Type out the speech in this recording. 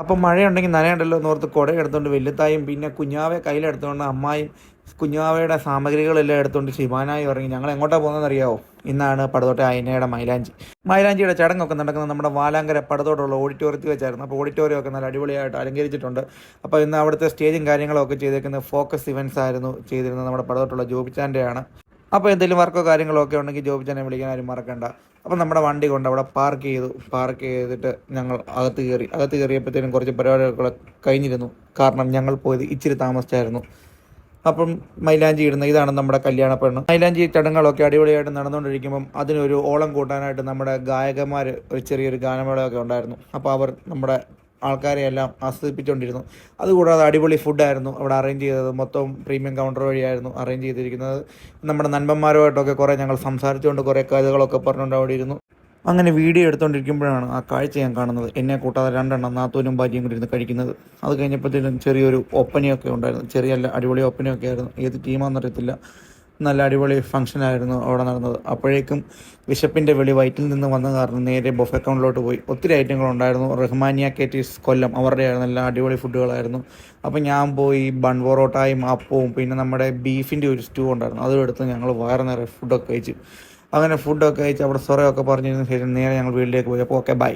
അപ്പം മഴയുണ്ടെങ്കിൽ നനയണ്ടല്ലോ എന്നോർത്ത് കുട എടുത്തുകൊണ്ട് വല്യത്തായും പിന്നെ കുഞ്ഞാവെ കയ്യിലെടുത്തുകൊണ്ട് അമ്മായും കുഞ്ഞാവയുടെ സാമഗ്രികളെല്ലാം എടുത്തുകൊണ്ട് ശിവാനായി ഇറങ്ങി. ഞങ്ങൾ എങ്ങോട്ടാണ് പോകുന്നതെന്ന് അറിയാമോ? ഇന്നാണ് പടത്തോട്ടെ അയനയുടെ മൈലാഞ്ചിയുടെ ചടങ്ങൊക്കെ നടക്കുന്നത് നമ്മുടെ വാലാങ്കര പടത്തോട്ടുള്ള ഓഡിറ്റോറിയത്തിൽ വെച്ചായിരുന്നു. അപ്പോൾ ഓഡിറ്റോറിയമൊക്കെ നല്ല അടിപൊളിയായിട്ട് അലങ്കരിച്ചിട്ടുണ്ട്. അപ്പോൾ ഇന്ന് അവിടുത്തെ സ്റ്റേജും കാര്യങ്ങളൊക്കെ ചെയ്തേക്കുന്നത് ഫോക്കസ് ഇവൻറ്റ്സ് ആയിരുന്നു ചെയ്തിരുന്നത്. നമ്മുടെ പടത്തോട്ടുള്ള ജോബിച്ചാൻ്റെയാണ്. അപ്പോൾ എന്തെങ്കിലും വർക്കോ കാര്യങ്ങളോ ഒക്കെ ഉണ്ടെങ്കിൽ ജോബിച്ചാനെ വിളിക്കാൻ ആരും മറക്കണ്ട. അപ്പം നമ്മുടെ വണ്ടി കൊണ്ട് അവിടെ പാർക്ക് ചെയ്തിട്ട് ഞങ്ങൾ അകത്ത് കയറിയപ്പോഴത്തേനും കുറച്ച് പരിപാടികളൊക്കെ കഴിഞ്ഞിരുന്നു. കാരണം ഞങ്ങൾ പോയത് ഇച്ചിരി താമസിച്ചായിരുന്നു. അപ്പം മൈലാഞ്ചി ഇടുന്ന ഇതാണ് നമ്മുടെ കല്യാണ പെണ്ണ്. മൈലാഞ്ചി ചടങ്ങുകളൊക്കെ അടിപൊളിയായിട്ട് നടന്നുകൊണ്ടിരിക്കുമ്പം അതിനൊരു ഓളം കൂട്ടാനായിട്ട് നമ്മുടെ ഗായകന്മാർ ഒരു ചെറിയൊരു ഗാനമേളയൊക്കെ ഉണ്ടായിരുന്നു. അപ്പോൾ അവർ നമ്മുടെ ആൾക്കാരെയെല്ലാം ആസ്വദിപ്പിച്ചുകൊണ്ടിരുന്നു. അതുകൂടാതെ അടിപൊളി ഫുഡായിരുന്നു അവിടെ അറേഞ്ച് ചെയ്തത്. മൊത്തം പ്രീമിയം കൗണ്ടർ വഴിയായിരുന്നു അറേഞ്ച് ചെയ്തിരിക്കുന്നത്. നമ്മുടെ നൻപന്മാരുമായിട്ടൊക്കെ കുറേ ഞങ്ങൾ സംസാരിച്ചുകൊണ്ട് കുറേ കഥകളൊക്കെ പറഞ്ഞുകൊണ്ട് അവിടെ ഇരുന്നു. അങ്ങനെ വീഡിയോ എടുത്തുകൊണ്ടിരിക്കുമ്പോഴാണ് ആ കാഴ്ച ഞാൻ കാണുന്നത്. എന്നെ കൂട്ടാതെ 2 നാത്തൂനും ഭാര്യയും കൂടി ഇരുന്ന് കഴിക്കുന്നത്. അത് കഴിഞ്ഞപ്പോഴത്തേനും ചെറിയൊരു ഒപ്പനയൊക്കെ ഉണ്ടായിരുന്നു. ചെറിയല്ല അടിപൊളി ഒപ്പനയൊക്കെ ആയിരുന്നു. ഏത് ടീമാണെന്നറിയത്തില്ല. നല്ല അടിപൊളി ഫംഗ്ഷനായിരുന്നു അവിടെ നടന്നത്. അപ്പോഴേക്കും വിശപ്പിൻ്റെ വിളി വയറ്റിൽ നിന്ന് വന്ന കാരണം നേരെ ബൊഫെ കൗണ്ടിലോട്ട് പോയി. ഒത്തിരി ഐറ്റങ്ങളുണ്ടായിരുന്നു. റഹ്മാനിയ കേറ്റീസ് കൊല്ലം അവരുടെ ആയിരുന്നു. നല്ല അടിപൊളി ഫുഡുകളായിരുന്നു. അപ്പോൾ ഞാൻ പോയി ബൺ പൊറോട്ടയും അപ്പവും പിന്നെ നമ്മുടെ ബീഫിൻ്റെ ഒരു സ്റ്റൂ ഉണ്ടായിരുന്നു. അതും എടുത്ത് ഞങ്ങൾ വയറ് നിറയെ ഫുഡൊക്കെ കഴിച്ചു. അങ്ങനെ ഫുഡൊക്കെ കഴിച്ച് അവിടെ സൊറയൊക്കെ പറഞ്ഞതിന് ശേഷം നേരെ ഞങ്ങൾ വീട്ടിലേക്ക് പോയി. അപ്പോൾ ഓക്കെ ബൈ.